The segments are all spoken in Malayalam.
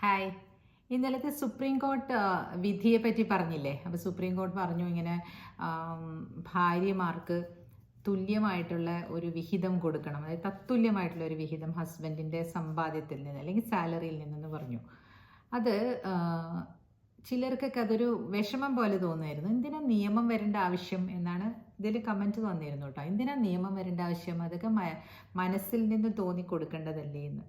ഹായ്. ഇന്നലത്തെ സുപ്രീം കോർട്ട് വിധിയെ പറ്റി പറഞ്ഞില്ലേ? അപ്പോൾ സുപ്രീം കോർട്ട് പറഞ്ഞു ഇങ്ങനെ ആം, ഭാര്യമാർക്ക് തുല്യമായിട്ടുള്ള ഒരു വിഹിതം കൊടുക്കണം, അതായത് തത്തുല്യമായിട്ടുള്ള ഒരു വിഹിതം ഹസ്ബൻഡിൻ്റെ സമ്പാദ്യത്തിൽ നിന്ന് അല്ലെങ്കിൽ സാലറിയിൽ നിന്നെന്ന് പറഞ്ഞു. അത് ആ, ചിലർക്കൊക്കെ അതൊരു വിഷമം പോലെ തോന്നുമായിരുന്നു. എന്തിനാ നിയമം വരേണ്ട ആവശ്യം എന്നാണ് ഇതിൽ കമൻറ്റ് വന്നിരുന്നു കേട്ടോ. എന്തിനാ നിയമം വരേണ്ട ആവശ്യം? അതൊക്കെ മനസ്സിൽ നിന്ന് തോന്നി കൊടുക്കേണ്ടതല്ലേ എന്ന്.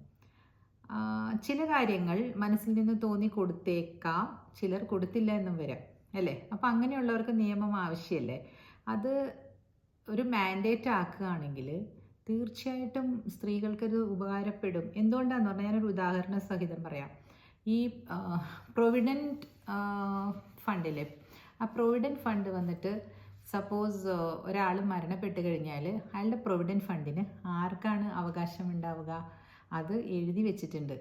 ചില കാര്യങ്ങൾ മനസ്സിൽ നിന്ന് തോന്നി കൊടുത്തേക്കാം, ചിലർ കൊടുത്തില്ല എന്നും വരാം, അല്ലേ? അപ്പം അങ്ങനെയുള്ളവർക്ക് നിയമം ആവശ്യമല്ലേ? അത് ഒരു മാൻഡേറ്റ് ആക്കുകയാണെങ്കിൽ തീർച്ചയായിട്ടും സ്ത്രീകൾക്കത് ഉപകാരപ്പെടും. എന്തുകൊണ്ടാണെന്ന് പറഞ്ഞാൽ ഞാനൊരു ഉദാഹരണ സഹിതം പറയാം. ഈ പ്രൊവിഡൻറ്റ് ഫണ്ടില്ലേ, ആ പ്രൊവിഡൻറ്റ് ഫണ്ട് വന്നിട്ട് സപ്പോസ് ഒരാൾ മരണപ്പെട്ട് കഴിഞ്ഞാൽ അയാളുടെ പ്രൊവിഡൻറ്റ് ഫണ്ടിന് ആർക്കാണ് അവകാശം ഉണ്ടാവുക? അത് എഴുതി വെച്ചിട്ടുണ്ട്.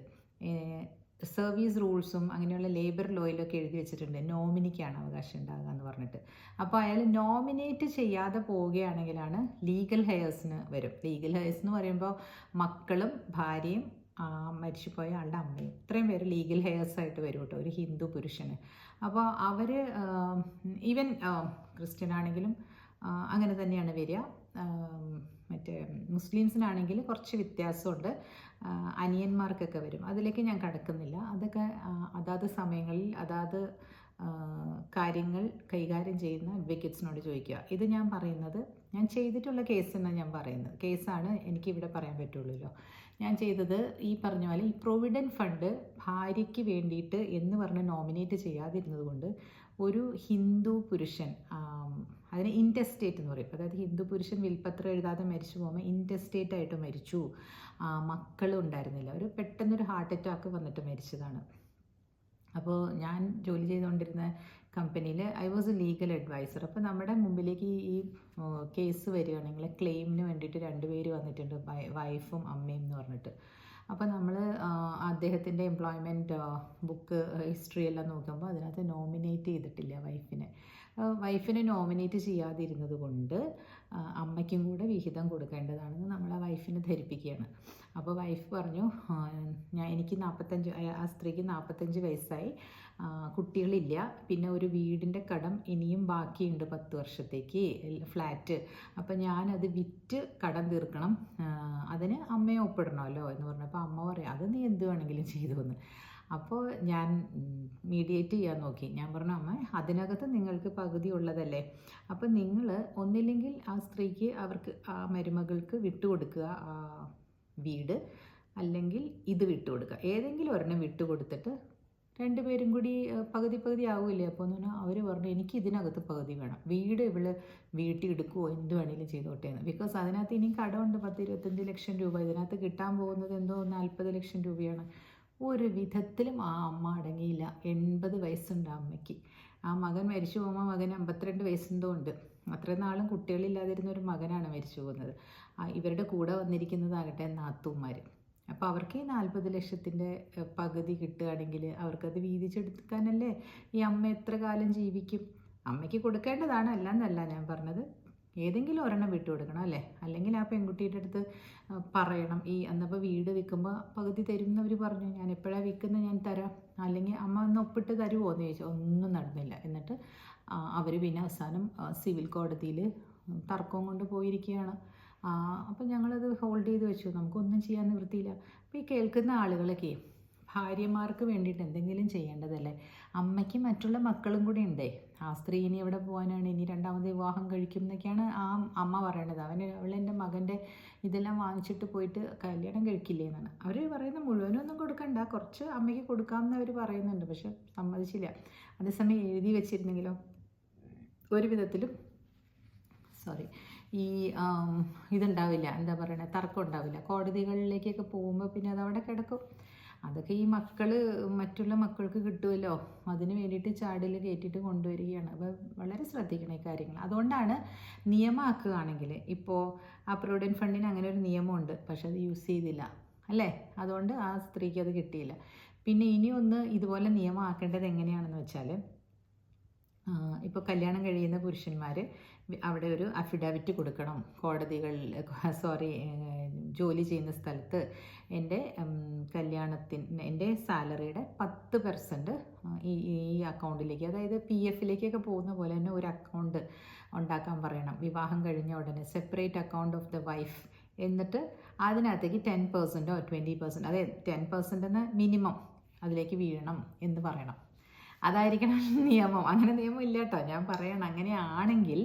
സർവീസ് റൂൾസും അങ്ങനെയുള്ള ലേബർ ലോയിലൊക്കെ എഴുതി വെച്ചിട്ടുണ്ട്, നോമിനിക്കാണ് അവകാശം ഉണ്ടാകുക എന്ന് പറഞ്ഞിട്ട്. അപ്പോൾ അയാൾ നോമിനേറ്റ് ചെയ്യാതെ പോവുകയാണെങ്കിലാണ് ലീഗൽ ഹെയർസിന് വരും. ലീഗൽ ഹെയർസ് എന്ന് പറയുമ്പോൾ മക്കളും ഭാര്യയും മരിച്ചുപോയ ആളുടെ അമ്മയും, ഇത്രയും പേര് ലീഗൽ ഹെയർസ് ആയിട്ട് വരും കേട്ടോ, ഒരു ഹിന്ദു പുരുഷന്. അപ്പോൾ അവർ ഈവൻ ക്രിസ്ത്യൻ ആണെങ്കിലും അങ്ങനെ തന്നെയാണ് വരിക. മറ്റേ മുസ്ലിംസിനാണെങ്കിൽ കുറച്ച് വ്യത്യാസമുണ്ട്, അനിയന്മാർക്കൊക്കെ വരും. അതിലേക്ക് ഞാൻ കടക്കുന്നില്ല. അതൊക്കെ അതാത് സമയങ്ങളിൽ അതാത് കാര്യങ്ങൾ കൈകാര്യം ചെയ്യുന്ന അഡ്വക്കേറ്റ്സിനോട് ചോദിക്കുക. ഇത് ഞാൻ പറയുന്നത് ഞാൻ ചെയ്തിട്ടുള്ള കേസെന്നാണ് ഞാൻ പറയുന്നത്. കേസാണ് എനിക്കിവിടെ പറയാൻ പറ്റുള്ളൂല്ലോ. ഞാൻ ചെയ്തത് ഈ പറഞ്ഞ പോലെ ഈ പ്രൊവിഡൻറ്റ് ഫണ്ട് ഭാര്യയ്ക്ക് വേണ്ടിയിട്ട് എന്ന് പറഞ്ഞ് നോമിനേറ്റ് ചെയ്യാതിരുന്നത് കൊണ്ട് ഒരു ഹിന്ദു പുരുഷൻ, അതിന് ഇൻറ്റെസ്റ്റേറ്റ് എന്ന് പറയും. അതായത് ഹിന്ദു പുരുഷൻ വിൽപ്പത്രം എഴുതാതെ മരിച്ചു പോകുമ്പോൾ ഇൻറ്റെസ്റ്റേറ്റ് ആയിട്ട് മരിച്ചു. മക്കളും ഉണ്ടായിരുന്നില്ല, ഒരു പെട്ടെന്നൊരു ഹാർട്ട് അറ്റാക്ക് വന്നിട്ട് മരിച്ചതാണ്. അപ്പോൾ ഞാൻ ജോലി ചെയ്തുകൊണ്ടിരുന്ന കമ്പനിയിൽ I was a legal adviser. അപ്പോൾ നമ്മുടെ മുമ്പിലേക്ക് ഈ കേസ് വരികയാണെങ്കിൽ ക്ലെയിമിന് വേണ്ടിയിട്ട് രണ്ടുപേര് വന്നിട്ടുണ്ട്, വൈഫും അമ്മയും എന്ന് പറഞ്ഞിട്ട്. അപ്പോൾ നമ്മൾ അദ്ദേഹത്തിൻ്റെ എംപ്ലോയ്മെൻറ്റ് ബുക്ക് ഹിസ്റ്ററി എല്ലാം നോക്കുമ്പോൾ അതിനകത്ത് നോമിനേറ്റ് ചെയ്തിട്ടില്ല വൈഫിനെ. വൈഫിനെ നോമിനേറ്റ് ചെയ്യാതിരുന്നത് കൊണ്ട് അമ്മയ്ക്കും കൂടെ വിഹിതം കൊടുക്കേണ്ടതാണെന്ന് നമ്മൾ ആ വൈഫിനെ ധരിപ്പിക്കുകയാണ്. അപ്പോൾ വൈഫ് പറഞ്ഞു, എനിക്ക് 45, ആ സ്ത്രീക്ക് 45 വയസ്സായി, കുട്ടികളില്ല, പിന്നെ ഒരു വീടിൻ്റെ കടം ഇനിയും ബാക്കിയുണ്ട് 10 വർഷത്തേക്ക്, ഫ്ലാറ്റ്. അപ്പം ഞാനത് വിറ്റ് കടം തീർക്കണം, അതിന് അമ്മയെ ഒപ്പിടണമല്ലോ എന്ന് പറഞ്ഞപ്പോൾ അമ്മ പറയാം, അത് നീ എന്ത് വേണമെങ്കിലും ചെയ്തു എന്ന്. അപ്പോൾ ഞാൻ മീഡിയേറ്റ് ചെയ്യാൻ നോക്കി. ഞാൻ പറഞ്ഞു, അമ്മ അതിനകത്ത് നിങ്ങൾക്ക് പകുതി ഉള്ളതല്ലേ, അപ്പം നിങ്ങൾ ഒന്നില്ലെങ്കിൽ ആ സ്ത്രീക്ക് അവർക്ക് ആ മരുമകൾക്ക് വിട്ടുകൊടുക്കുക ആ വീട്, അല്ലെങ്കിൽ ഇത് വിട്ടുകൊടുക്കുക. ഏതെങ്കിലും ഒരെണ്ണം വിട്ടുകൊടുത്തിട്ട് രണ്ടുപേരും കൂടി പകുതി പകുതി ആവില്ലേ. അപ്പോൾ എന്ന് പറഞ്ഞാൽ അവർ പറഞ്ഞു, എനിക്ക് ഇതിനകത്ത് പകുതി വേണം, വീട് ഇവള് വീട്ടിൽ എടുക്കുമോ എന്ത് വേണമെങ്കിലും ചെയ്തോട്ടെ എന്ന്. ബിക്കോസ് അതിനകത്ത് ഇനിയും കടമുണ്ട് 10-25 ലക്ഷം രൂപ. ഇതിനകത്ത് കിട്ടാൻ പോകുന്നത് എന്തോ 40 ലക്ഷം രൂപയാണ്. ഒരു വിധത്തിലും ആ അമ്മ അടങ്ങിയില്ല. 80 വയസ്സുണ്ട് ആ അമ്മയ്ക്ക്. ആ മകൻ മരിച്ചു പോകുമ്പോൾ മകന് 52 വയസ്സെന്തോ ഉണ്ട്. അത്രയും നാളും കുട്ടികളില്ലാതിരുന്ന ഒരു മകനാണ് മരിച്ചു പോകുന്നത്. ഇവരുടെ കൂടെ വന്നിരിക്കുന്നതാകട്ടെ നാത്തൂന്മാർ. അപ്പോൾ അവർക്ക് ഈ 40 ലക്ഷത്തിൻ്റെ പകുതി കിട്ടുകയാണെങ്കിൽ അവർക്കത് വീതിച്ചെടുക്കാനല്ലേ. ഈ അമ്മ എത്ര കാലം ജീവിക്കും? അമ്മയ്ക്ക് കൊടുക്കേണ്ടതാണ്, അല്ലെന്നല്ല ഞാൻ പറഞ്ഞത്. ഏതെങ്കിലും ഒരെണ്ണം വിട്ടുകൊടുക്കണം, അല്ലേ? അല്ലെങ്കിൽ ആ പെൺകുട്ടിയുടെ അടുത്ത് പറയണം, ഈ എന്നപ്പോൾ വീട് വിൽക്കുമ്പോൾ പകുതി തരും എന്നവർ പറഞ്ഞു, ഞാൻ എപ്പോഴാണ് വിൽക്കുന്നത് ഞാൻ തരാം, അല്ലെങ്കിൽ അമ്മ ഒന്ന് ഒപ്പിട്ട് തരുമോ എന്ന് ചോദിച്ചാൽ ഒന്നും നടന്നില്ല. എന്നിട്ട് അവർ പിന്നെ അവസാനം സിവിൽ കോടതിയിൽ തർക്കവും കൊണ്ട് പോയിരിക്കുകയാണ്. അപ്പം ഞങ്ങളത് ഹോൾഡ് ചെയ്ത് വെച്ചു, നമുക്കൊന്നും ചെയ്യാൻ നിവൃത്തിയില്ല. അപ്പോൾ ഈ കേൾക്കുന്ന ആളുകളൊക്കെ ഭാര്യമാർക്ക് വേണ്ടിയിട്ട് എന്തെങ്കിലും ചെയ്യേണ്ടതല്ലേ? അമ്മയ്ക്ക് മറ്റുള്ള മക്കളും കൂടി ഉണ്ടേ. ആ സ്ത്രീ ഇനി എവിടെ പോകാനാണ്, ഇനി രണ്ടാമത് വിവാഹം കഴിക്കും എന്നൊക്കെയാണ് ആ അമ്മ പറയണത്. അവളെൻ്റെ മകൻ്റെ ഇതെല്ലാം വാങ്ങിച്ചിട്ട് പോയിട്ട് കല്യാണം കഴിക്കില്ലേ എന്നാണ് അവർ പറയുന്നത്. മുഴുവനൊന്നും കൊടുക്കണ്ട, കുറച്ച് അമ്മയ്ക്ക് കൊടുക്കാമെന്ന് അവർ പറയുന്നുണ്ട്, പക്ഷെ സമ്മതിച്ചില്ല. അതേസമയം എഴുതി വെച്ചിരുന്നെങ്കിലോ ഒരു വിധത്തിലും ഈ ഇതുണ്ടാവില്ല, എന്താ പറയുക, തർക്കം ഉണ്ടാവില്ല. കോടതികളിലേക്കൊക്കെ പോകുമ്പോൾ പിന്നെ അതവിടെ കിടക്കും. അതൊക്കെ ഈ മറ്റുള്ള മക്കൾക്ക് കിട്ടുമല്ലോ, അതിന് വേണ്ടിയിട്ട് ചാടിൽ കയറ്റിയിട്ട് കൊണ്ടുവരികയാണ്. അപ്പോൾ വളരെ ശ്രദ്ധിക്കണം ഈ കാര്യങ്ങൾ. അതുകൊണ്ടാണ് നിയമമാക്കുകയാണെങ്കിൽ, ഇപ്പോൾ ആ പ്രൊവിഡൻറ്റ് ഫണ്ടിന് അങ്ങനെ ഒരു നിയമമുണ്ട്, പക്ഷെ അത് യൂസ് ചെയ്തില്ല, അല്ലേ? അതുകൊണ്ട് ആ സ്ത്രീക്ക് അത് കിട്ടിയില്ല. പിന്നെ ഇനിയൊന്ന് ഇതുപോലെ നിയമമാക്കേണ്ടത് എങ്ങനെയാണെന്ന് വെച്ചാൽ, ഇപ്പോൾ കല്യാണം കഴിയുന്ന പുരുഷന്മാർ അവിടെ ഒരു അഫിഡാവിറ്റ് കൊടുക്കണം കോടതികളിൽ, ജോലി ചെയ്യുന്ന സ്ഥലത്ത് എൻ്റെ എൻ്റെ സാലറിയുടെ 10% ഈ അക്കൗണ്ടിലേക്ക്, അതായത് PF പോകുന്ന പോലെ തന്നെ ഒരു അക്കൗണ്ട് ഉണ്ടാക്കാൻ പറയണം. വിവാഹം കഴിഞ്ഞ ഉടനെ separate account of the wife, എന്നിട്ട് അതിനകത്തേക്ക് 10%ഓ 20%, അതായത് 10% മിനിമം അതിലേക്ക് വീഴണം എന്ന് പറയണം. അതായിരിക്കണം നിയമം. അങ്ങനെ നിയമം ഇല്ല കേട്ടോ, ഞാൻ പറയണം. അങ്ങനെയാണെങ്കിൽ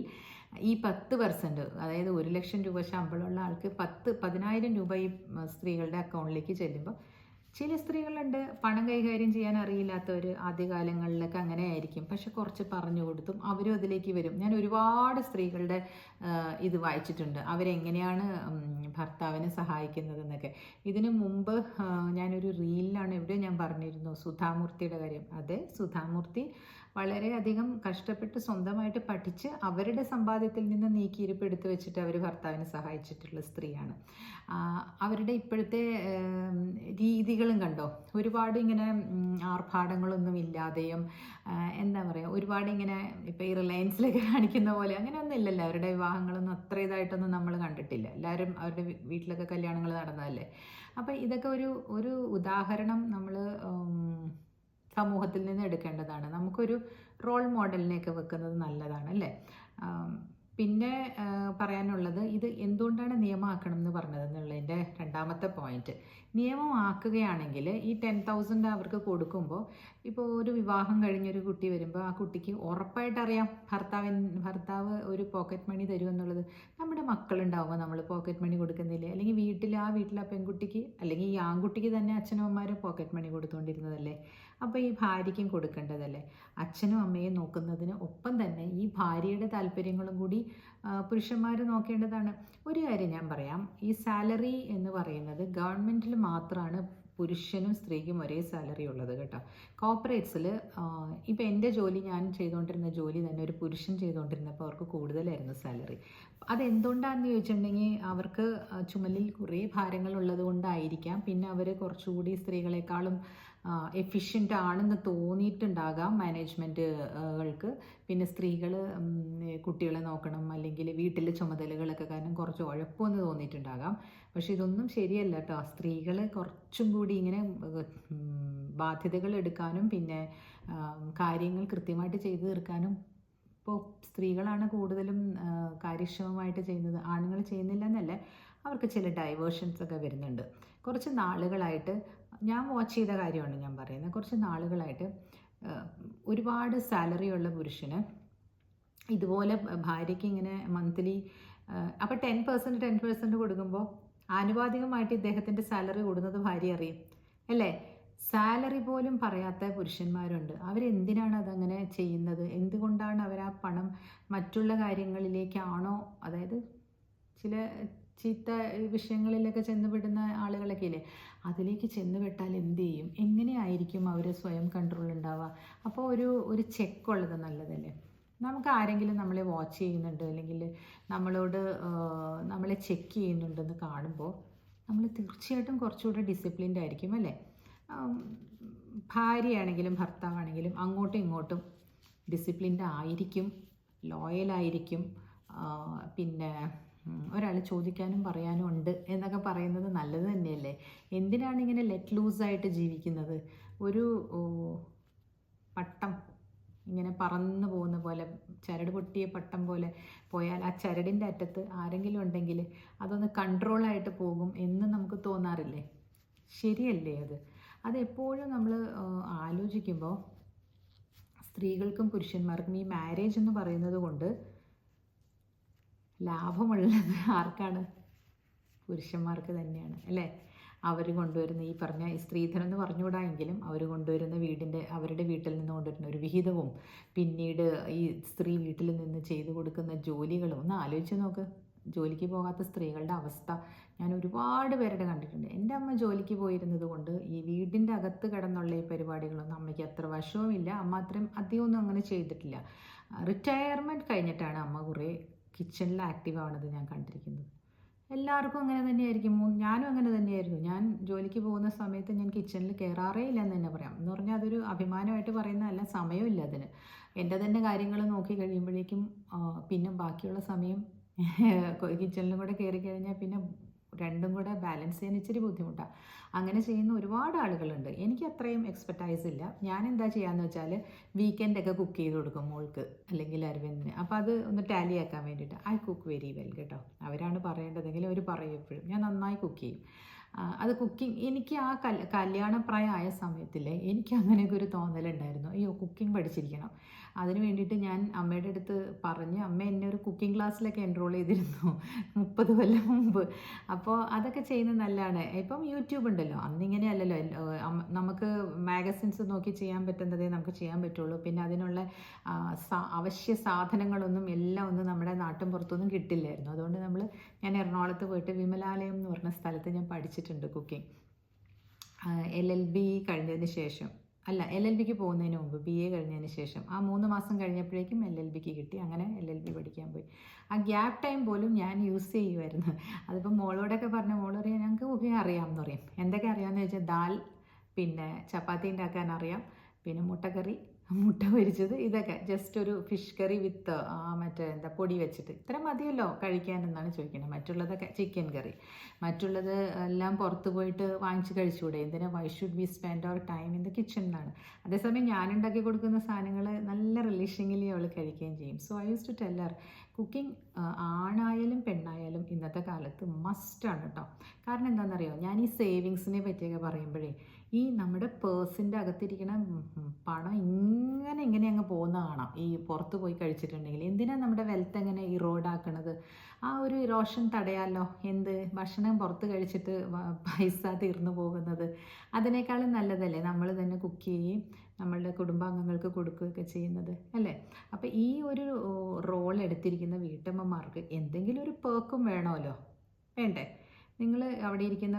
ഈ 10%, അതായത് 1,00,000 രൂപ ശമ്പളമുള്ള ആൾക്ക് 10,000 രൂപ ഈ സ്ത്രീകളുടെ അക്കൗണ്ടിലേക്ക് ചെല്ലുമ്പോൾ, ചില സ്ത്രീകളുണ്ട് പണം കൈകാര്യം ചെയ്യാൻ അറിയില്ലാത്തവർ, ആദ്യകാലങ്ങളിലൊക്കെ അങ്ങനെ ആയിരിക്കും. പക്ഷെ കുറച്ച് പറഞ്ഞു കൊടുത്തും അവരും അതിലേക്ക് വരും. ഞാൻ ഒരുപാട് സ്ത്രീകളുടെ ഇത് വായിച്ചിട്ടുണ്ട്, അവരെങ്ങനെയാണ് ഭർത്താവിനെ സഹായിക്കുന്നതെന്നൊക്കെ. ഇതിനു മുമ്പ് ഞാനൊരു റീലിലാണ് എവിടെയോ ഞാൻ പറഞ്ഞിരുന്നു സുധാമൂർത്തിയുടെ കാര്യം. അതെ, സുധാമൂർത്തി വളരെയധികം കഷ്ടപ്പെട്ട് സ്വന്തമായിട്ട് പഠിച്ച് അവരുടെ സമ്പാദ്യത്തിൽ നിന്ന് നീക്കിയിരിപ്പ് എടുത്ത് വെച്ചിട്ട് അവർ ഭർത്താവിനെ സഹായിച്ചിട്ടുള്ള സ്ത്രീയാണ്. അവരുടെ ഇപ്പോഴത്തെ രീതികളും കണ്ടോ, ഒരുപാട് ഇങ്ങനെ ആർഭാടങ്ങളൊന്നും ഇല്ലാതെയും എന്താ പറയുക, ഒരുപാട് ഇങ്ങനെ ഇപ്പോൾ ഈ റിലയൻസിലൊക്കെ കാണിക്കുന്ന പോലെ അങ്ങനെയൊന്നും ഇല്ലല്ലോ. അവരുടെ വിവാഹങ്ങളൊന്നും അത്ര ഇതായിട്ടൊന്നും നമ്മൾ കണ്ടിട്ടില്ല. എല്ലാവരും അവരുടെ വീട്ടിലൊക്കെ കല്യാണങ്ങൾ നടന്നതല്ലേ. അപ്പോൾ ഇതൊക്കെ ഒരു ഉദാഹരണം നമ്മൾ സമൂഹത്തിൽ നിന്ന് എടുക്കേണ്ടതാണ്. നമുക്കൊരു റോൾ മോഡലിനെയൊക്കെ വെക്കുന്നത് നല്ലതാണ് അല്ലേ. പിന്നെ പറയാനുള്ളത്, ഇത് എന്തുകൊണ്ടാണ് നിയമമാക്കണം എന്ന് പറഞ്ഞതെന്നുള്ളതിൻ്റെ രണ്ടാമത്തെ പോയിന്റ്. നിയമമാക്കുകയാണെങ്കിൽ ഈ 10,000 അവർക്ക് കൊടുക്കുമ്പോൾ, ഇപ്പോൾ ഒരു വിവാഹം കഴിഞ്ഞൊരു കുട്ടി വരുമ്പോൾ ആ കുട്ടിക്ക് ഉറപ്പായിട്ടറിയാം ഭർത്താവ് ഒരു പോക്കറ്റ് മണി തരുമെന്നുള്ളത്. നമ്മുടെ മക്കളുണ്ടാവുമ്പോൾ നമ്മൾ പോക്കറ്റ് മണി കൊടുക്കുന്നില്ലേ, അല്ലെങ്കിൽ ആ വീട്ടിൽ ആ പെൺകുട്ടിക്ക് അല്ലെങ്കിൽ ഈ ആൺകുട്ടിക്ക് തന്നെ അച്ഛനും അമ്മമാരും പോക്കറ്റ് മണി കൊടുത്തുകൊണ്ടിരുന്നതല്ലേ. അപ്പോൾ ഈ ഭാര്യയ്ക്കും കൊടുക്കേണ്ടതല്ലേ. അച്ഛനും അമ്മയും നോക്കുന്നതിന് ഒപ്പം തന്നെ ഈ ഭാര്യയുടെ താല്പര്യങ്ങളും കൂടി പുരുഷന്മാർ നോക്കേണ്ടതാണ്. ഒരു കാര്യം ഞാൻ പറയാം, ഈ സാലറി എന്ന് പറയുന്നത് ഗവൺമെൻറ്റിൽ മാത്രമാണ് പുരുഷനും സ്ത്രീക്കും ഒരേ സാലറി ഉള്ളത് കേട്ടോ. കോർപ്പറേറ്റ്സിൽ ഇപ്പോൾ എൻ്റെ ജോലി, ഞാൻ ചെയ്തുകൊണ്ടിരുന്ന ജോലി തന്നെ ഒരു പുരുഷൻ ചെയ്തുകൊണ്ടിരുന്നപ്പോൾ അവർക്ക് കൂടുതലായിരുന്നു സാലറി. അതെന്തുകൊണ്ടാണെന്ന് ചോദിച്ചിട്ടുണ്ടെങ്കിൽ അവർക്ക് ചുമലിൽ കുറേ ഭാരങ്ങൾ ഉള്ളത് കൊണ്ടായിരിക്കാം. പിന്നെ അവർ കുറച്ചുകൂടി സ്ത്രീകളെക്കാളും എഫിഷ്യൻ്റ് ആണെന്ന് തോന്നിയിട്ടുണ്ടാകാം മാനേജ്മെൻറ്റുകൾക്ക്. പിന്നെ സ്ത്രീകൾ കുട്ടികളെ നോക്കണം, അല്ലെങ്കിൽ വീട്ടിലെ ചുമതലകളൊക്കെ കാരണം കുറച്ച് ഉഴപ്പമെന്ന് തോന്നിയിട്ടുണ്ടാകാം. പക്ഷെ ഇതൊന്നും ശരിയല്ല കേട്ടോ. സ്ത്രീകൾ കുറച്ചും കൂടി ഇങ്ങനെ ബാധ്യതകൾ എടുക്കാനും പിന്നെ കാര്യങ്ങൾ കൃത്യമായിട്ട് ചെയ്തു തീർക്കാനും ഇപ്പോൾ സ്ത്രീകളാണ് കൂടുതലും കാര്യക്ഷമമായിട്ട് ചെയ്യുന്നത്. ആണുങ്ങൾ ചെയ്യുന്നില്ല എന്നല്ല, അവർക്ക് ചില ഡൈവേർഷൻസ് ഒക്കെ വരുന്നുണ്ട്. കുറച്ച് നാളുകളായിട്ട് ഞാൻ വാച്ച് ചെയ്ത കാര്യമാണ് ഞാൻ പറയുന്നത്. കുറച്ച് നാളുകളായിട്ട് ഒരുപാട് സാലറി ഉള്ള പുരുഷന് ഇതുപോലെ ഭാര്യയ്ക്ക് ഇങ്ങനെ മന്ത്ലി അപ്പോൾ 10% കൊടുക്കുമ്പോൾ ആനുപാതികമായിട്ട് ഇദ്ദേഹത്തിൻ്റെ സാലറി കൂടുന്നത് ഭാര്യ അറിയും അല്ലേ. സാലറി പോലും പറയാത്ത പുരുഷന്മാരുണ്ട്. അവരെന്തിനാണ് അതങ്ങനെ ചെയ്യുന്നത്? എന്തുകൊണ്ടാണ് അവർ ആ പണം മറ്റുള്ള കാര്യങ്ങളിലേക്കാണോ, അതായത് ചില ചീത്ത വിഷയങ്ങളിലൊക്കെ ചെന്നുപെടുന്ന ആളുകളൊക്കെ ഇല്ലേ, അതിലേക്ക് ചെന്നുപെട്ടാൽ എന്ത് ചെയ്യും? എങ്ങനെയായിരിക്കും അവർ സ്വയം കൺട്രോൾ ഉണ്ടാവുക? അപ്പോൾ ഒരു ചെക്കുള്ളത് നല്ലതല്ലേ. നമുക്ക് ആരെങ്കിലും നമ്മളെ വാച്ച് ചെയ്യുന്നുണ്ട് അല്ലെങ്കിൽ നമ്മളെ ചെക്ക് ചെയ്യുന്നുണ്ടെന്ന് കാണുമ്പോൾ നമ്മൾ തീർച്ചയായിട്ടും കുറച്ചുകൂടെ ഡിസിപ്ലിൻഡ് ആയിരിക്കും അല്ലേ. ഭാര്യയാണെങ്കിലും ഭർത്താവാണെങ്കിലും അങ്ങോട്ടും ഇങ്ങോട്ടും ഡിസിപ്ലിൻഡ് ആയിരിക്കും, ലോയലായിരിക്കും. പിന്നെ ഒരാൾ ചോദിക്കാനും പറയാനും ഉണ്ട് എന്നൊക്കെ പറയുന്നത് നല്ലത് തന്നെയല്ലേ. എന്തിനാണ് ഇങ്ങനെ ലെറ്റ് ലൂസായിട്ട് ജീവിക്കുന്നത്? ഒരു പട്ടം ഇങ്ങനെ പറന്നു പോകുന്ന പോലെ, ചരട് പൊട്ടിയ പട്ടം പോലെ പോയാൽ ആ ചരടിൻ്റെ അറ്റത്ത് ആരെങ്കിലും ഉണ്ടെങ്കിൽ അതൊന്ന് കൺട്രോളായിട്ട് പോകും എന്ന് നമുക്ക് തോന്നാറില്ലേ? ശരിയല്ലേ അതെപ്പോഴും നമ്മൾ ആലോചിക്കുമ്പോൾ സ്ത്രീകൾക്കും പുരുഷന്മാർക്കും ഈ മാരേജ് എന്ന് പറയുന്നത് കൊണ്ട് ലാഭമുള്ളത് ആർക്കാണ്? പുരുഷന്മാർക്ക് തന്നെയാണ് അല്ലേ. അവർ കൊണ്ടുവരുന്ന ഈ പറഞ്ഞ സ്ത്രീധനം എന്ന് പറഞ്ഞുകൂടാ എങ്കിലും അവർ കൊണ്ടുവരുന്ന അവരുടെ വീട്ടിൽ നിന്ന് കൊണ്ടുവരുന്ന ഒരു വിഹിതവും പിന്നീട് ഈ സ്ത്രീ വീട്ടിൽ നിന്ന് ചെയ്തു കൊടുക്കുന്ന ജോലികളും ഒന്ന് ആലോചിച്ച് നോക്ക്. ജോലിക്ക് പോകാത്ത സ്ത്രീകളുടെ അവസ്ഥ ഞാൻ ഒരുപാട് പേരുടെ കണ്ടിട്ടുണ്ട്. എൻ്റെ അമ്മ ജോലിക്ക് പോയിരുന്നത് കൊണ്ട് ഈ വീടിൻ്റെ അകത്ത് കിടന്നുള്ള ഈ പരിപാടികളൊന്നും അമ്മയ്ക്ക് അത്ര വശവുമില്ല. അമ്മ അധികമൊന്നും അങ്ങനെ ചെയ്തിട്ടില്ല. റിട്ടയർമെൻറ്റ് കഴിഞ്ഞിട്ടാണ് അമ്മ കുറേ കിച്ചണിൽ ആക്റ്റീവ് ആവുന്നത് ഞാൻ കണ്ടിരിക്കുന്നത് എല്ലാവർക്കും അങ്ങനെ തന്നെയായിരിക്കും. ഞാനും അങ്ങനെ തന്നെയായിരുന്നു. ഞാൻ ജോലിക്ക് പോകുന്ന സമയത്ത് ഞാൻ കിച്ചണിൽ കയറാറേ ഇല്ല എന്ന് തന്നെ പറയാം. എന്ന് പറഞ്ഞാൽ അതൊരു അഭിമാനമായിട്ട് പറയുന്നതല്ല, സമയമില്ല അതിന്. എൻ്റെ തന്നെ കാര്യങ്ങൾ നോക്കി കഴിയുമ്പോഴേക്കും പിന്നെ ബാക്കിയുള്ള സമയം കിച്ചണിലും കൂടെ കയറി കഴിഞ്ഞാൽ പിന്നെ രണ്ടും കൂടെ ബാലൻസ് ചെയ്യാൻ ഇച്ചിരി ബുദ്ധിമുട്ടാണ്. അങ്ങനെ ചെയ്യുന്ന ഒരുപാട് ആളുകളുണ്ട്. എനിക്ക് അത്രയും എക്സ്പെർട്ടൈസ് ഇല്ല. ഞാൻ എന്താ ചെയ്യാന്ന് വെച്ചാൽ വീക്കെൻഡൊക്കെ കുക്ക് ചെയ്ത് കൊടുക്കും മോൾക്ക് അല്ലെങ്കിൽ അരവിന്ദിന്. അപ്പോൾ അത് ഒന്ന് ടാലി ആക്കാൻ വേണ്ടിയിട്ട് ഐ കുക്ക് വെരി വെൽ കേട്ടോ. അവരാണ് പറയേണ്ടതെങ്കിലും അവർ പറയും എപ്പോഴും ഞാൻ നന്നായി കുക്ക് ചെയ്യും. അത് കുക്കിംഗ് എനിക്ക് ആ കല്യാണപ്രായമായ സമയത്തില്ലേ എനിക്ക് അങ്ങനെയൊക്കെ ഒരു തോന്നലുണ്ടായിരുന്നു, അയ്യോ കുക്കിംഗ് പഠിച്ചിരിക്കണം. അതിന് വേണ്ടിയിട്ട് ഞാൻ അമ്മയുടെ അടുത്ത് പറഞ്ഞ് അമ്മ എന്നെ ഒരു കുക്കിംഗ് ക്ലാസ്സിലൊക്കെ എൻറോൾ ചെയ്തിരുന്നു 30 കൊല്ലം മുമ്പ്. അപ്പോൾ അതൊക്കെ ചെയ്യുന്നത് നല്ലതാണ്. ഇപ്പം യൂട്യൂബ് ഉണ്ടല്ലോ, അന്നിങ്ങനെ അല്ലല്ലോ. നമുക്ക് മാഗസിൻസ് നോക്കി ചെയ്യാൻ പറ്റുന്നതേ നമുക്ക് ചെയ്യാൻ പറ്റുള്ളൂ. പിന്നെ അതിനുള്ള അവശ്യ സാധനങ്ങളൊന്നും എല്ലാം ഒന്നും നമ്മുടെ നാട്ടിൻ പുറത്തൊന്നും കിട്ടില്ലായിരുന്നു. അതുകൊണ്ട് ഞാൻ എറണാകുളത്ത് പോയിട്ട് വിമലാലയം എന്ന് പറഞ്ഞ സ്ഥലത്ത് ഞാൻ പഠിച്ചിട്ടുണ്ട് കുക്കിംഗ്. LLB കഴിഞ്ഞതിന് ശേഷം LLBക്ക് പോകുന്നതിന് മുമ്പ് BA കഴിഞ്ഞതിന് ശേഷം ആ 3 മാസം കഴിഞ്ഞപ്പോഴേക്കും LLBക്ക് കിട്ടി. അങ്ങനെ LLB പഠിക്കാൻ പോയി. ആ ഗ്യാപ്പ് ടൈം പോലും ഞാൻ യൂസ് ചെയ്യുമായിരുന്നു. അതിപ്പോൾ മോളോടൊക്കെ പറഞ്ഞ മോൾ അറിയാം ഞങ്ങൾക്ക് കുക്കിംഗ് അറിയാമെന്ന് പറയും. എന്തൊക്കെ അറിയാമെന്ന് വെച്ചാൽ ദാൽ, പിന്നെ ചപ്പാത്തി ഉണ്ടാക്കാൻ അറിയാം, പിന്നെ മുട്ടക്കറി, മുട്ട പൊരിച്ചത്, ഇതൊക്കെ ജസ്റ്റ് ഒരു ഫിഷ് കറി വിത്ത് മറ്റേ പൊടി വെച്ചിട്ട് ഇത്ര മതിയല്ലോ കഴിക്കാനെന്നാണ് ചോദിക്കുന്നത്. മറ്റുള്ളതൊക്കെ ചിക്കൻ കറി, മറ്റുള്ളത് എല്ലാം പുറത്ത് പോയിട്ട് വാങ്ങിച്ച് കഴിച്ചുകൂടെ, എന്തിനാ why should we spend our time in the kitchen എന്നാണ്. അതേസമയം ഞാൻ ഉണ്ടാക്കി കൊടുക്കുന്ന സാധനങ്ങൾ നല്ല റിലീഷിംഗിലി അവൾ കഴിക്കുകയും ചെയ്യും. So I use to tell her cooking ആണായാലും പെണ്ണായാലും ഇന്നത്തെ കാലത്ത് മസ്റ്റാണ് കേട്ടോ. കാരണം എന്താണെന്നറിയോ, ഞാൻ ഈ സേവിങ്സിനെ പറ്റിയൊക്കെ പറയുമ്പോഴേ ഈ നമ്മുടെ പേഴ്സിൻ്റെ അകത്തിരിക്കുന്ന പണം ഇങ്ങനെ അങ്ങ് പോകുന്ന കാണാം ഈ പുറത്ത് പോയി കഴിച്ചിട്ടുണ്ടെങ്കിൽ. എന്തിനാണ് നമ്മുടെ വെൽത്ത് എങ്ങനെ ഇറോഡാക്കണത്? ആ ഒരു ഇറോഷൻ തടയാമല്ലോ. ഭക്ഷണം പുറത്ത് കഴിച്ചിട്ട് പൈസ തീർന്നു പോകുന്നത്. അതിനേക്കാളും നല്ലതല്ലേ നമ്മൾ തന്നെ കുക്ക് ചെയ്യുകയും നമ്മളുടെ കുടുംബാംഗങ്ങൾക്ക് കൊടുക്കുകയൊക്കെ ചെയ്യുന്നത് അല്ലേ? അപ്പോൾ ഈ ഒരു റോൾ എടുത്തിരിക്കുന്ന വീട്ടമ്മമാർക്ക് എന്തെങ്കിലും ഒരു പേർക്കും വേണമല്ലോ, വേണ്ടേ? നിങ്ങൾ അവിടെ ഇരിക്കുന്ന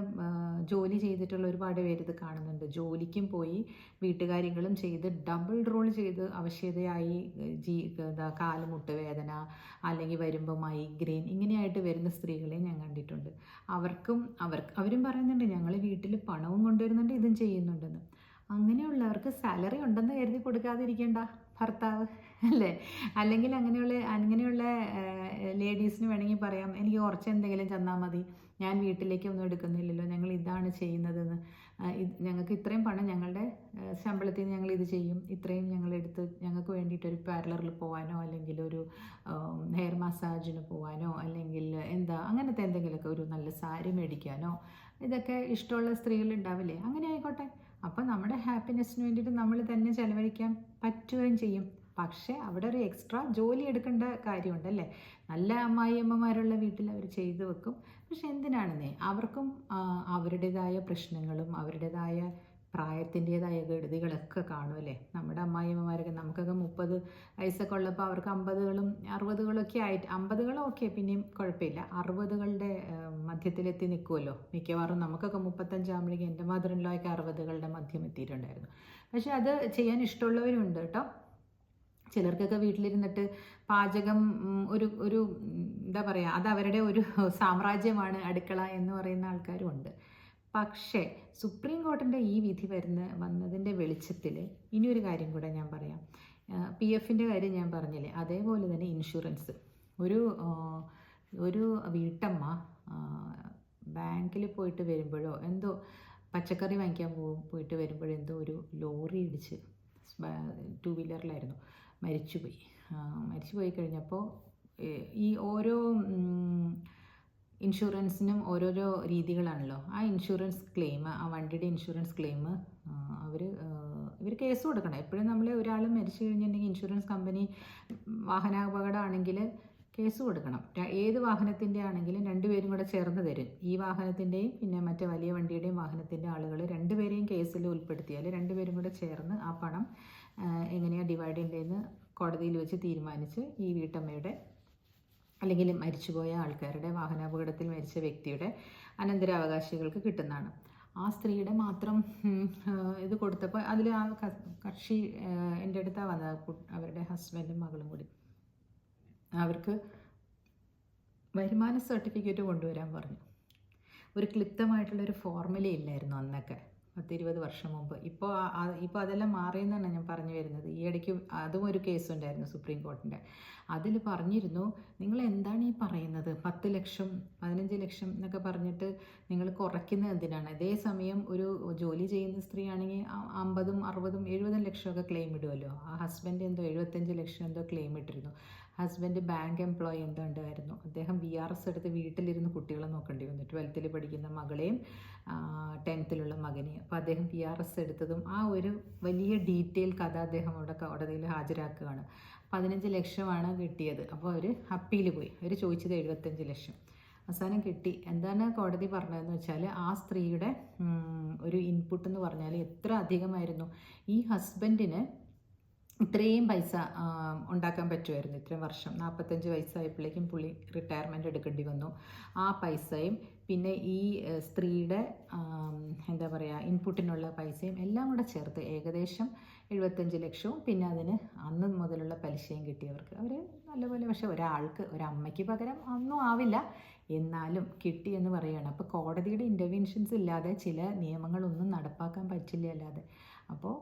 ജോലി ചെയ്തിട്ടുള്ള ഒരുപാട് പേര് ഇത് കാണുന്നുണ്ട്. ജോലിക്കും പോയി വീട്ടുകാര്യങ്ങളും ചെയ്ത് ഡബിൾ റോൾ ചെയ്ത് അവശതയായി കാലുമുട്ട് വേദന അല്ലെങ്കിൽ വരുമ്പോൾ മൈഗ്രെയിൻ ഇങ്ങനെയായിട്ട് വരുന്ന സ്ത്രീകളെ ഞാൻ കണ്ടിട്ടുണ്ട്. അവരും പറയുന്നുണ്ട് ഞങ്ങൾ വീട്ടിൽ പണവും കൊണ്ടുവരുന്നുണ്ട് ഇതും ചെയ്യുന്നുണ്ടെന്ന്. അങ്ങനെയുള്ളവർക്ക് സാലറി ഉണ്ടെന്ന് കരുതി കൊടുക്കാതിരിക്കേണ്ട ഭർത്താവ് അല്ലേ? അല്ലെങ്കിൽ അങ്ങനെയുള്ള ലേഡീസിന് വേണമെങ്കിൽ പറയാം എനിക്ക് കുറച്ച് എന്തെങ്കിലും തന്നാൽ മതി, ഞാൻ വീട്ടിലേക്കൊന്നും എടുക്കുന്നില്ലല്ലോ, ഞങ്ങൾ ഇതാണ് ചെയ്യുന്നതെന്ന്. ഞങ്ങൾക്ക് ഇത്രയും പണം ഞങ്ങളുടെ ശമ്പളത്തിൽ നിന്ന് ഞങ്ങൾ ഇത് ചെയ്യും, ഇത്രയും ഞങ്ങളെടുത്ത് ഞങ്ങൾക്ക് വേണ്ടിയിട്ടൊരു പാർലറിൽ പോകാനോ അല്ലെങ്കിൽ ഒരു ഹെയർ മസാജിന് പോകാനോ അല്ലെങ്കിൽ അങ്ങനത്തെ എന്തെങ്കിലുമൊക്കെ ഒരു നല്ല സാരി മേടിക്കാനോ ഇതൊക്കെ ഇഷ്ടമുള്ള സ്ത്രീകളുണ്ടാവില്ലേ? അങ്ങനെ ആയിക്കോട്ടെ. അപ്പം നമ്മുടെ ഹാപ്പിനെസ്സിന് വേണ്ടിയിട്ട് നമ്മൾ തന്നെ ചിലവഴിക്കാൻ പറ്റുകയും ചെയ്യും. പക്ഷേ അവിടെ ഒരു എക്സ്ട്രാ ജോലി എടുക്കേണ്ട കാര്യമുണ്ടല്ലേ? നല്ല അമ്മായിയമ്മമാരുള്ള വീട്ടിൽ അവർ ചെയ്തു വെക്കും. പക്ഷെ എന്തിനാണെന്നേ, അവർക്കും അവരുടേതായ പ്രശ്നങ്ങളും അവരുടേതായ പ്രായത്തിൻ്റേതായ ഗതികളൊക്കെ കാണുമല്ലേ? നമ്മുടെ അമ്മായിയമ്മമാരൊക്കെ നമുക്കൊക്കെ 30 വയസ്സൊക്കെ ഉള്ളപ്പോൾ അവർക്ക് 50കളും 60കളൊക്കെ ആയിട്ട് 50കളും ഓക്കെ പിന്നെയും കുഴപ്പമില്ല, 60കളുടെ മധ്യത്തിലെത്തി നിൽക്കുമല്ലോ മിക്കവാറും. നമുക്കൊക്കെ 35 ആകുമ്പോഴേക്കും എൻ്റെ മദർ ഇൻ ലോയ്ക്ക് 60കളുടെ മധ്യം എത്തിയിട്ടുണ്ടായിരുന്നു. പക്ഷെ അത് ചെയ്യാൻ ഇഷ്ടമുള്ളവരും ഉണ്ട് കേട്ടോ. ചിലർക്കൊക്കെ വീട്ടിലിരുന്നിട്ട് പാചകം ഒരു എന്താ പറയുക, അത് അവരുടെ ഒരു സാമ്രാജ്യമാണ് അടുക്കള എന്ന് പറയുന്ന ആൾക്കാരും ഉണ്ട്. പക്ഷേ സുപ്രീം കോടതിൻ്റെ ഈ വിധി വന്നതിൻ്റെ വെളിച്ചത്തിൽ ഇനിയൊരു കാര്യം കൂടെ ഞാൻ പറയാം. PFൻ്റെ കാര്യം ഞാൻ പറഞ്ഞില്ലേ, അതേപോലെ തന്നെ ഇൻഷുറൻസ്. ഒരു വീട്ടമ്മ ബാങ്കിൽ പോയിട്ട് വരുമ്പോഴോ പച്ചക്കറി വാങ്ങിക്കാൻ പോയിട്ട് വരുമ്പോഴോ ഒരു ലോറി ഇടിച്ച് 2 വീലറിലായിരുന്നു മരിച്ചുപോയി കഴിഞ്ഞപ്പോൾ ഈ ഓരോ ഇൻഷുറൻസിനും ഓരോരോ രീതികളാണല്ലോ. ആ ഇൻഷുറൻസ് ക്ലെയിം, ആ വണ്ടിയുടെ ഇൻഷുറൻസ് ക്ലെയിം ഇവർ കേസ് കൊടുക്കണം. എപ്പോഴും നമ്മൾ ഒരാൾ മരിച്ചു കഴിഞ്ഞിട്ടുണ്ടെങ്കിൽ ഇൻഷുറൻസ് കമ്പനി വാഹനാപകടമാണെങ്കിൽ കേസ് കൊടുക്കണം. ഏത് വാഹനത്തിൻ്റെ ആണെങ്കിലും 2 പേരും കൂടെ ചേർന്ന് തരും. ഈ വാഹനത്തിൻ്റെയും പിന്നെ മറ്റേ വലിയ വണ്ടിയുടെയും വാഹനത്തിൻ്റെ ആളുകൾ 2 പേരെയും കേസിൽ ഉൾപ്പെടുത്തിയാൽ 2 പേരും കൂടെ ചേർന്ന് ആ പണം എങ്ങനെയാണ് ഡിവൈഡ് ചെയ്യേണ്ടതെന്ന് കോടതിയിൽ വെച്ച് തീരുമാനിച്ച് ഈ വീട്ടമ്മയുടെ അല്ലെങ്കിൽ മരിച്ചുപോയ ആൾക്കാരുടെ വാഹനാപകടത്തിൽ മരിച്ച വ്യക്തിയുടെ അനന്തരാവകാശികൾക്ക് കിട്ടുന്നതാണ്. ആ സ്ത്രീയുടെ മാത്രം ഇത് കൊടുത്തപ്പോൾ അതിൽ ആ കക്ഷി എൻ്റെ അടുത്താണ് വന്നത്, അവരുടെ ഹസ്ബൻഡും മകളും കൂടി. അവർക്ക് വരുമാന സർട്ടിഫിക്കറ്റ് കൊണ്ടുവരാൻ പറഞ്ഞു. ഒരു ക്ലിപ്തമായിട്ടുള്ളൊരു ഫോർമുല ഇല്ലായിരുന്നു അന്നൊക്കെ, 10-20 വർഷം മുമ്പ്. ഇപ്പോൾ അതെല്ലാം മാറിയെന്നാണ് ഞാൻ പറഞ്ഞു വരുന്നത്. ഈ ഇടയ്ക്ക് അതും ഒരു കേസുണ്ടായിരുന്നു സുപ്രീം കോടതിൻ്റെ. അതിൽ പറഞ്ഞിരുന്നു, നിങ്ങൾ എന്താണ് ഈ പറയുന്നത്, 10 ലക്ഷം 15 ലക്ഷം എന്നൊക്കെ പറഞ്ഞിട്ട് നിങ്ങൾ കുറയ്ക്കുന്നത് എന്തിനാണ്? അതേസമയം ഒരു ജോലി ചെയ്യുന്ന സ്ത്രീ ആണെങ്കിൽ 50, 60, 70 ലക്ഷമൊക്കെ ക്ലെയിം ഇടുമല്ലോ. ആ ഹസ്ബൻഡ് എന്തോ 75 ലക്ഷം എന്തോ ക്ലെയിം ഇട്ടിരുന്നു. ഹസ്ബൻഡ് ബാങ്ക് എംപ്ലോയി എന്തോ ഉണ്ടായിരുന്നു. അദ്ദേഹം VRS എടുത്ത് വീട്ടിലിരുന്ന് കുട്ടികളെ നോക്കേണ്ടി വന്നു. 12th പഠിക്കുന്ന മകളെയും 10th മകനെയും. അപ്പോൾ അദ്ദേഹം VRS എടുത്തതും ആ ഒരു വലിയ ഡീറ്റെയിൽ കഥ അദ്ദേഹം അവിടെ കോടതിയിൽ ഹാജരാക്കുകയാണ്. 15 ലക്ഷമാണ് കിട്ടിയത്. അപ്പോൾ അവർ അപ്പീൽ പോയി. അവർ ചോദിച്ചത് 75 ലക്ഷം. അവസാനം കിട്ടി. എന്താണ് കോടതി പറഞ്ഞതെന്ന് വെച്ചാൽ, ആ സ്ത്രീയുടെ ഒരു ഇൻപുട്ട് എന്ന് പറഞ്ഞാൽ എത്ര അധികമായിരുന്നു. ഈ ഹസ്ബൻഡിന് ഇത്രയും പൈസ ഉണ്ടാക്കാൻ പറ്റുമായിരുന്നു. ഇത്രയും വർഷം 45 വയസ്സായപ്പോഴേക്കും പുള്ളി റിട്ടയർമെൻറ്റ് എടുക്കേണ്ടി വന്നു. ആ പൈസയും പിന്നെ ഈ സ്ത്രീയുടെ എന്താ പറയുക ഇൻപുട്ടിനുള്ള പൈസയും എല്ലാം കൂടെ ചേർത്ത് ഏകദേശം 75 ലക്ഷവും പിന്നെ അതിന് അന്ന് മുതലുള്ള പലിശയും കിട്ടിയവർക്ക്. അവർ നല്ലപോലെ, പക്ഷേ ഒരമ്മയ്ക്ക് പകരം ഒന്നും ആവില്ല, എന്നാലും കിട്ടി എന്ന് പറയുകയാണ്. അപ്പോൾ കോടതിയുടെ ഇൻ്റർവെൻഷൻസ് ഇല്ലാതെ ചില നിയമങ്ങളൊന്നും നടപ്പാക്കാൻ പറ്റില്ല അല്ലാതെ. അപ്പോൾ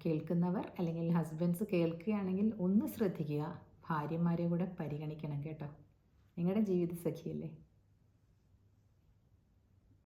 കേൾക്കുന്നവർ അല്ലെങ്കിൽ ഹസ്ബൻഡ്സ് കേൾക്കുകയാണെങ്കിൽ ഒന്ന് ശ്രദ്ധിക്കുക, ഭാര്യമാരെ കൂടെ പരിഗണിക്കണം കേട്ടോ. നിങ്ങളുടെ ജീവിത സഖിയല്ലേ.